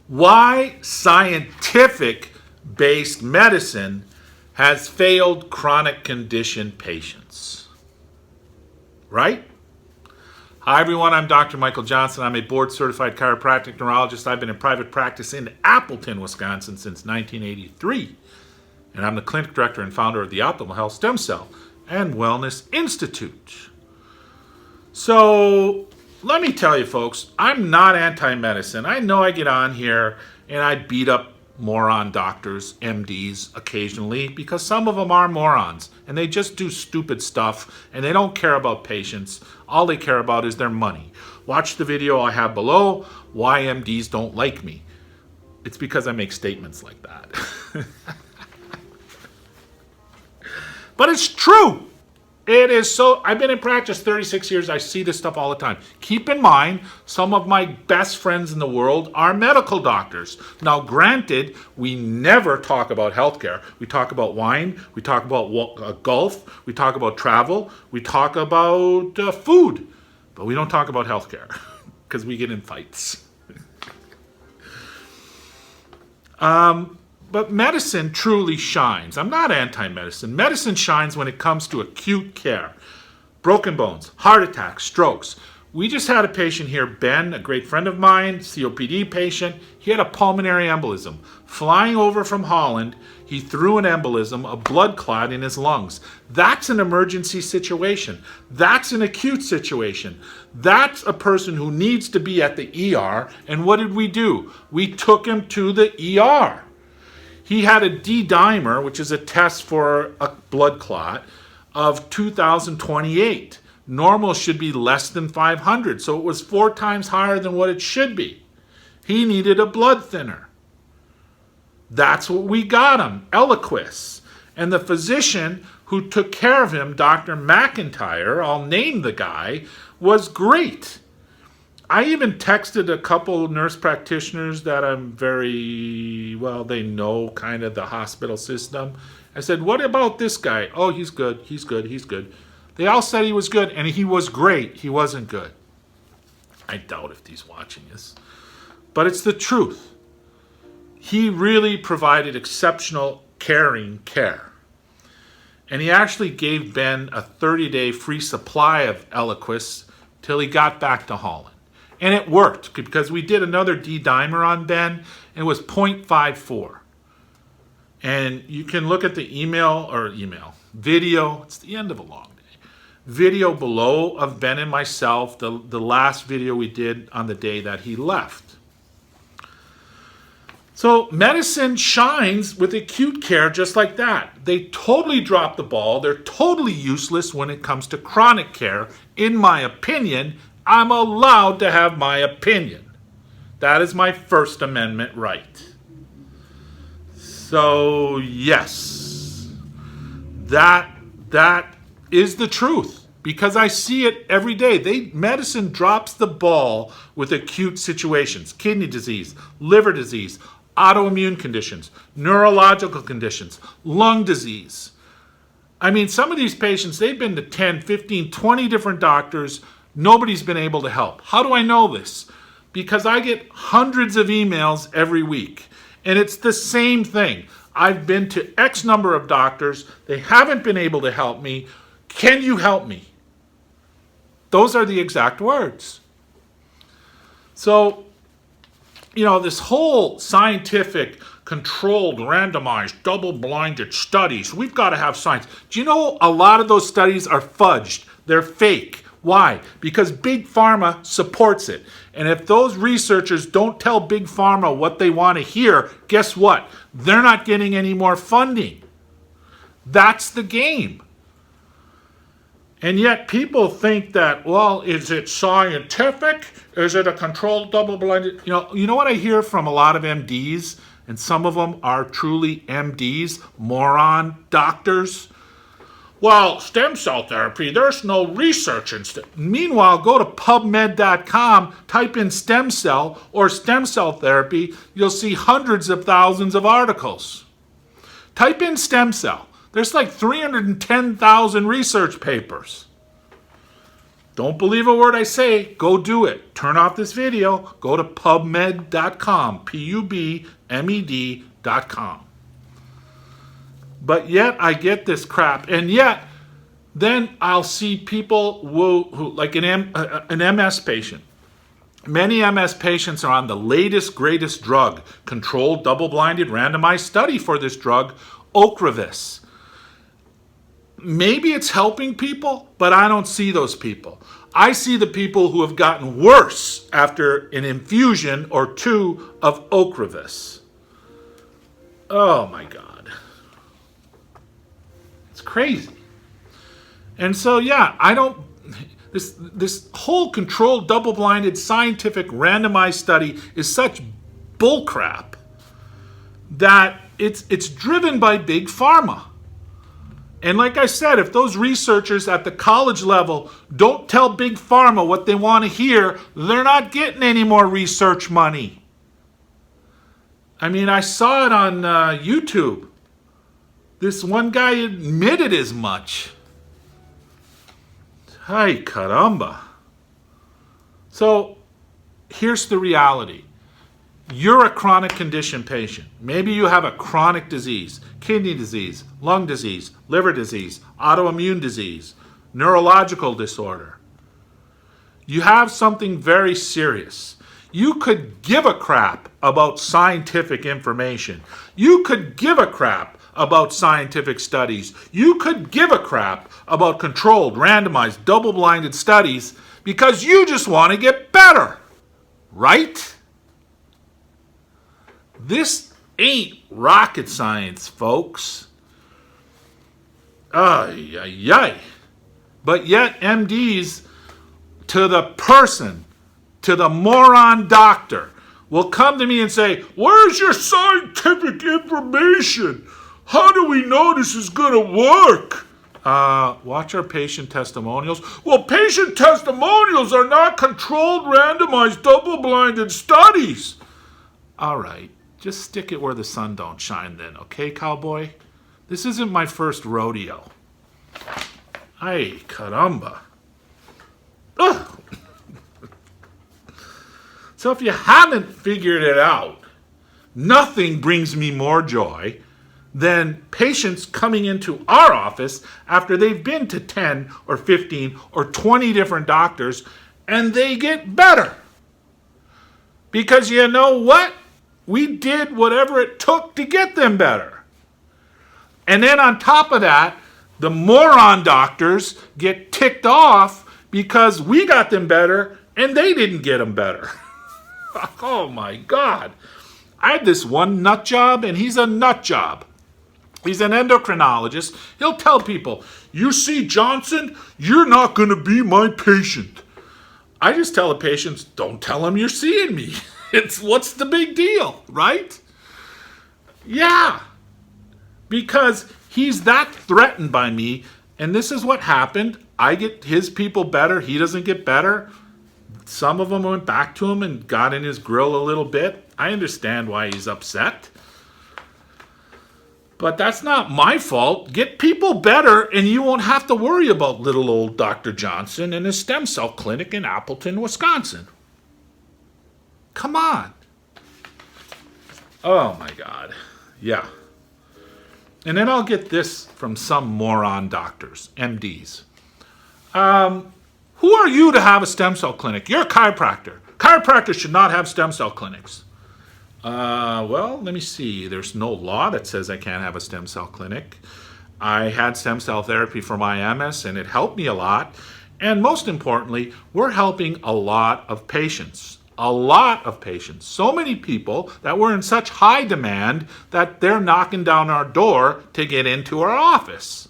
Why scientific-based medicine has failed chronic condition patients. Right? Hi everyone, I'm Dr. Michael Johnson. I'm a board-certified chiropractic neurologist. I've been in private practice in Appleton, Wisconsin since 1983. And I'm the clinic director and founder of the Optimal Health Stem Cell and Wellness Institute. So, let me tell you folks, I'm not anti-medicine. I know I get on here and I beat up moron doctors, MDs, occasionally, because some of them are morons and they just do stupid stuff and they don't care about patients. All they care about is their money. Watch the video I have below, why MDs don't like me. It's because I make statements like that. But it's true. It is so. I've been in practice 36 years. I see this stuff all the time. Keep in mind, some of my best friends in the world are medical doctors. Now, granted, we never talk about healthcare. We talk about wine. We talk about golf. We talk about travel. We talk about food. But we don't talk about healthcare because we get in fights. But medicine truly shines. I'm not anti-medicine. Medicine shines when it comes to acute care. Broken bones, heart attacks, strokes. We just had a patient here, Ben, a great friend of mine, COPD patient. He had a pulmonary embolism. Flying over from Holland, he threw an embolism, a blood clot in his lungs. That's an emergency situation. That's an acute situation. That's a person who needs to be at the ER. And what did we do? We took him to the ER. He had a D-dimer, which is a test for a blood clot, of 2,028. Normal should be less than 500, so it was 4 times higher than what it should be. He needed a blood thinner. That's what we got him, Eliquis. And the physician who took care of him, Dr. McIntyre, I'll name the guy, was great. I even texted a couple nurse practitioners that I'm very, well, they know kind of the hospital system. I said, what about this guy? Oh, he's good, he's good, he's good. They all said he was good, and he was great. He wasn't good. I doubt if he's watching this. But it's the truth. He really provided exceptional, caring care. And he actually gave Ben a 30-day free supply of Eliquis till he got back to Holland. And it worked because we did another D-dimer on Ben, and it was 0.54. And you can look at the video, it's the end of a long day, video below of Ben and myself, the last video we did on the day that he left. So medicine shines with acute care just like that. They totally drop the ball. They're totally useless when it comes to chronic care, in my opinion. I'm allowed to have my opinion. That is my First Amendment right. So, yes, that is the truth because I see it every day. Medicine drops the ball with acute situations, kidney disease, liver disease, autoimmune conditions, neurological conditions, lung disease. I mean, some of these patients, they've been to 10, 15, 20 different doctors. Nobody's been able to help. How do I know this? Because I get hundreds of emails every week, and it's the same thing. I've been to X number of doctors. They haven't been able to help me. Can you help me? Those are the exact words. So, this whole scientific, controlled, randomized, double-blinded studies, we've got to have science. Do you know a lot of those studies are fudged? They're fake. Why? Because Big Pharma supports it. And if those researchers don't tell Big Pharma what they want to hear, guess what? They're not getting any more funding. That's the game. And yet people think that, well, is it scientific? Is it a controlled double-blinded? You know what I hear from a lot of MDs, and some of them are truly MDs, moron doctors? Well, stem cell therapy, there's no research in stem. Meanwhile, go to PubMed.com, type in stem cell or stem cell therapy, you'll see hundreds of thousands of articles. Type in stem cell. There's like 310,000 research papers. Don't believe a word I say. Go do it. Turn off this video. Go to pubmed.com. PUBMED.com. But yet I get this crap. And yet, then I'll see people who like an MS patient. Many MS patients are on the latest, greatest drug, controlled, double-blinded, randomized study for this drug, Okravez. Maybe it's helping people, but I don't see those people. I see the people who have gotten worse after an infusion or two of Okravez. Oh my God. It's crazy. And so, yeah, this whole controlled, double-blinded, scientific, randomized study is such bullcrap that it's driven by big pharma. And like I said, if those researchers at the college level don't tell big pharma what they want to hear, they're not getting any more research money. I mean, I saw it on YouTube. This one guy admitted as much. Ay, caramba. So, here's the reality. You're a chronic condition patient. Maybe you have a chronic disease, kidney disease, lung disease, liver disease, autoimmune disease, neurological disorder. You have something very serious. You could give a crap about scientific information. You could give a crap about scientific studies. You could give a crap about controlled, randomized, double-blinded studies because you just want to get better, right? This ain't rocket science, folks. Ay, ay, ay. But yet MDs, to the person, to the moron doctor, will come to me and say, where's your scientific information? How do we know this is going to work? Watch our patient testimonials. Well, patient testimonials are not controlled, randomized, double-blinded studies. All right, just stick it where the sun don't shine then, okay, cowboy? This isn't my first rodeo. Ay, caramba. Ugh. So if you haven't figured it out, nothing brings me more joy than patients coming into our office after they've been to 10 or 15 or 20 different doctors and they get better. Because you know what? We did whatever it took to get them better. And then on top of that, the moron doctors get ticked off because we got them better and they didn't get them better. Oh my God. I had this one nut job and he's a nut job. He's an endocrinologist. He'll tell people, you see Johnson, you're not going to be my patient. I just tell the patients, don't tell him you're seeing me. What's the big deal, right? Yeah, because he's that threatened by me, and this is what happened. I get his people better, he doesn't get better. Some of them went back to him and got in his grill a little bit. I understand why he's upset. But that's not my fault. Get people better and you won't have to worry about little old Dr. Johnson and his stem cell clinic in Appleton, Wisconsin. Come on. Oh my God. Yeah. And then I'll get this from some moron doctors, MDs. Who are you to have a stem cell clinic? You're a chiropractor. Chiropractors should not have stem cell clinics. Well, let me see. There's no law that says I can't have a stem cell clinic. I had stem cell therapy for my MS and it helped me a lot. And most importantly, we're helping a lot of patients. A lot of patients. So many people that we're in such high demand that they're knocking down our door to get into our office.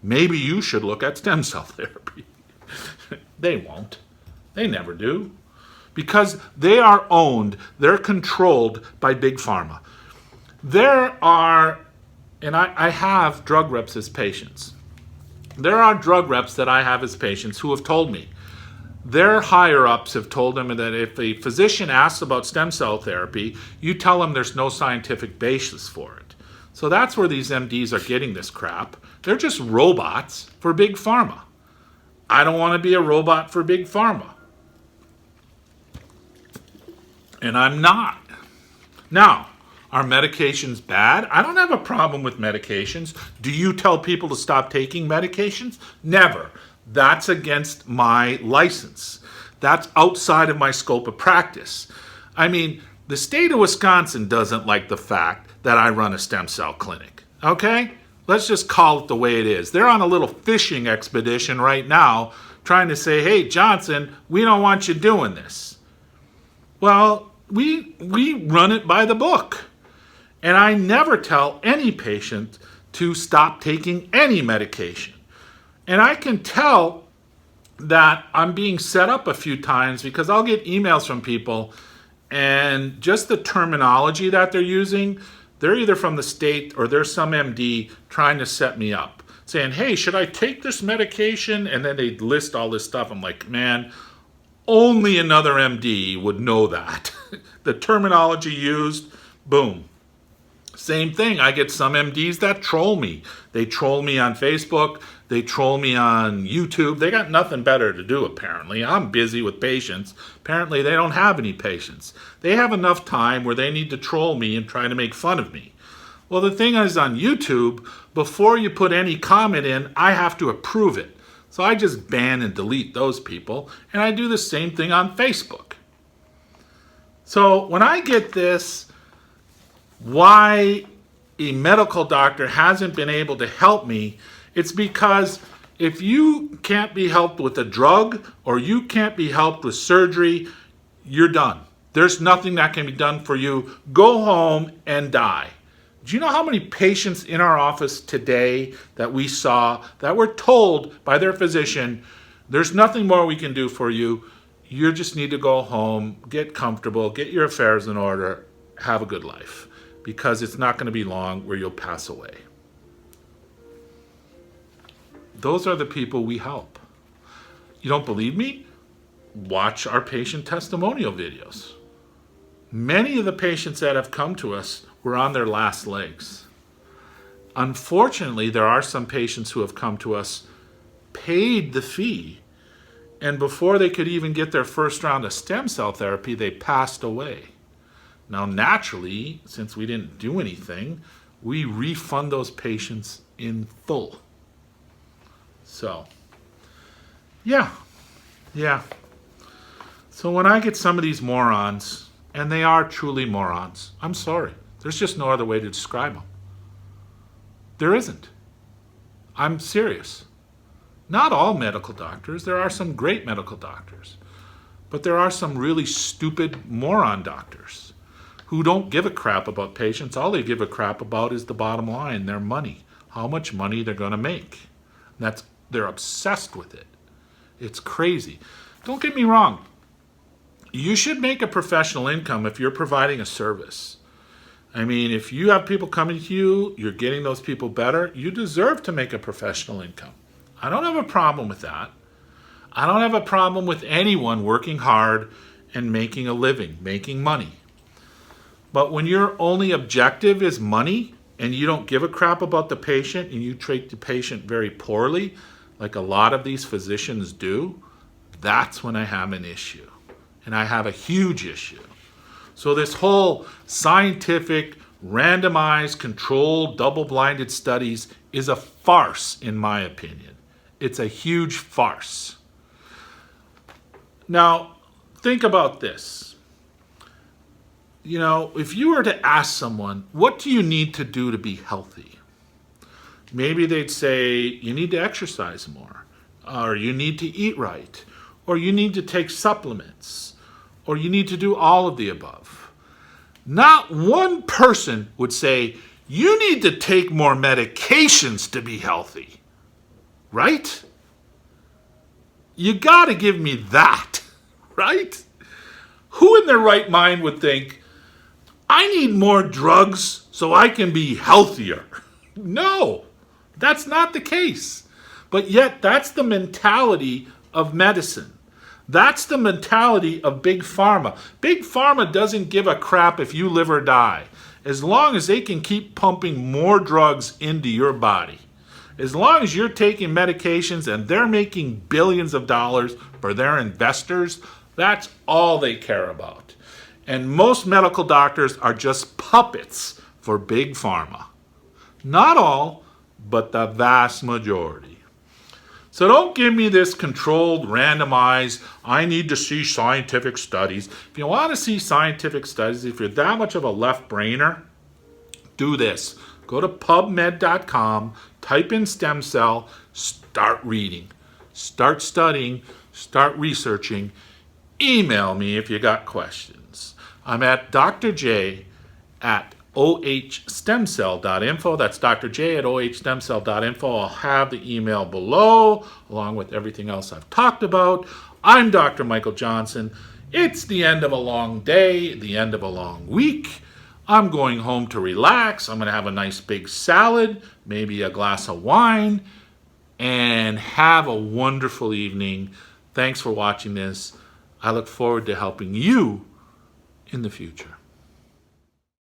Maybe you should look at stem cell therapy. They won't. They never do. Because they are owned, they're controlled by big pharma. There are, and I have drug reps as patients. There are drug reps that I have as patients who have told me, their higher-ups have told them that if a physician asks about stem cell therapy, you tell them there's no scientific basis for it. So that's where these MDs are getting this crap. They're just robots for big pharma. I don't want to be a robot for Big Pharma. And I'm not. Now, are medications bad? I don't have a problem with medications. Do you tell people to stop taking medications? Never. That's against my license. That's outside of my scope of practice. I mean, the state of Wisconsin doesn't like the fact that I run a stem cell clinic. Okay? Let's just call it the way it is. They're on a little fishing expedition right now trying to say, hey, Johnson, we don't want you doing this. Well, we run it by the book. And I never tell any patient to stop taking any medication. And I can tell that I'm being set up a few times because I'll get emails from people and just the terminology that they're using, they're either from the state or there's some MD trying to set me up, saying, hey, should I take this medication? And then they list all this stuff. I'm like, man, only another MD would know that. The terminology used, boom. Same thing, I get some MDs that troll me. They troll me on Facebook, they troll me on YouTube. They got nothing better to do, apparently. I'm busy with patients. Apparently, they don't have any patients. They have enough time where they need to troll me and try to make fun of me. Well, the thing is, on YouTube, before you put any comment in, I have to approve it. So I just ban and delete those people, and I do the same thing on Facebook. So when I get this, why a medical doctor hasn't been able to help me, it's because if you can't be helped with a drug or you can't be helped with surgery, you're done. There's nothing that can be done for you. Go home and die. Do you know how many patients in our office today that we saw that were told by their physician, there's nothing more we can do for you. You just need to go home, get comfortable, get your affairs in order, have a good life. Because it's not going to be long where you'll pass away. Those are the people we help. You don't believe me? Watch our patient testimonial videos. Many of the patients that have come to us were on their last legs. Unfortunately, there are some patients who have come to us, paid the fee, and before they could even get their first round of stem cell therapy, they passed away. Now, naturally, since we didn't do anything, we refund those patients in full. So, yeah. So when I get some of these morons, and they are truly morons, I'm sorry. There's just no other way to describe them. There isn't. I'm serious. Not all medical doctors. There are some great medical doctors. But there are some really stupid moron doctors who don't give a crap about patients. All they give a crap about is the bottom line, their money, how much money they're going to make. They're obsessed with it. It's crazy. Don't get me wrong. You should make a professional income if you're providing a service. I mean, if you have people coming to you, you're getting those people better, you deserve to make a professional income. I don't have a problem with that. I don't have a problem with anyone working hard and making a living, making money. But when your only objective is money and you don't give a crap about the patient and you treat the patient very poorly, like a lot of these physicians do, that's when I have an issue. And I have a huge issue. So this whole scientific, randomized, controlled, double-blinded studies is a farce, in my opinion. It's a huge farce. Now, think about this. You know, if you were to ask someone, what do you need to do to be healthy? Maybe they'd say, you need to exercise more, or you need to eat right, or you need to take supplements, or you need to do all of the above. Not one person would say, you need to take more medications to be healthy, right? You gotta give me that, right? Who in their right mind would think, I need more drugs so I can be healthier? No, that's not the case. But yet, that's the mentality of medicine. That's the mentality of Big Pharma. Big Pharma doesn't give a crap if you live or die, as long as they can keep pumping more drugs into your body. As long as you're taking medications and they're making billions of dollars for their investors, that's all they care about. And most medical doctors are just puppets for big pharma. Not all, but the vast majority. So don't give me this controlled, randomized, I need to see scientific studies. If you want to see scientific studies, if you're that much of a left-brainer, do this. Go to PubMed.com, type in stem cell, start reading, start studying, start researching. Email me if you got questions. I'm at Dr. J at ohstemcell.info. That's Dr. J at ohstemcell.info. I'll have the email below, along with everything else I've talked about. I'm Dr. Michael Johnson. It's the end of a long day, the end of a long week. I'm going home to relax. I'm going to have a nice big salad, maybe a glass of wine, and have a wonderful evening. Thanks for watching this. I look forward to helping you in the future.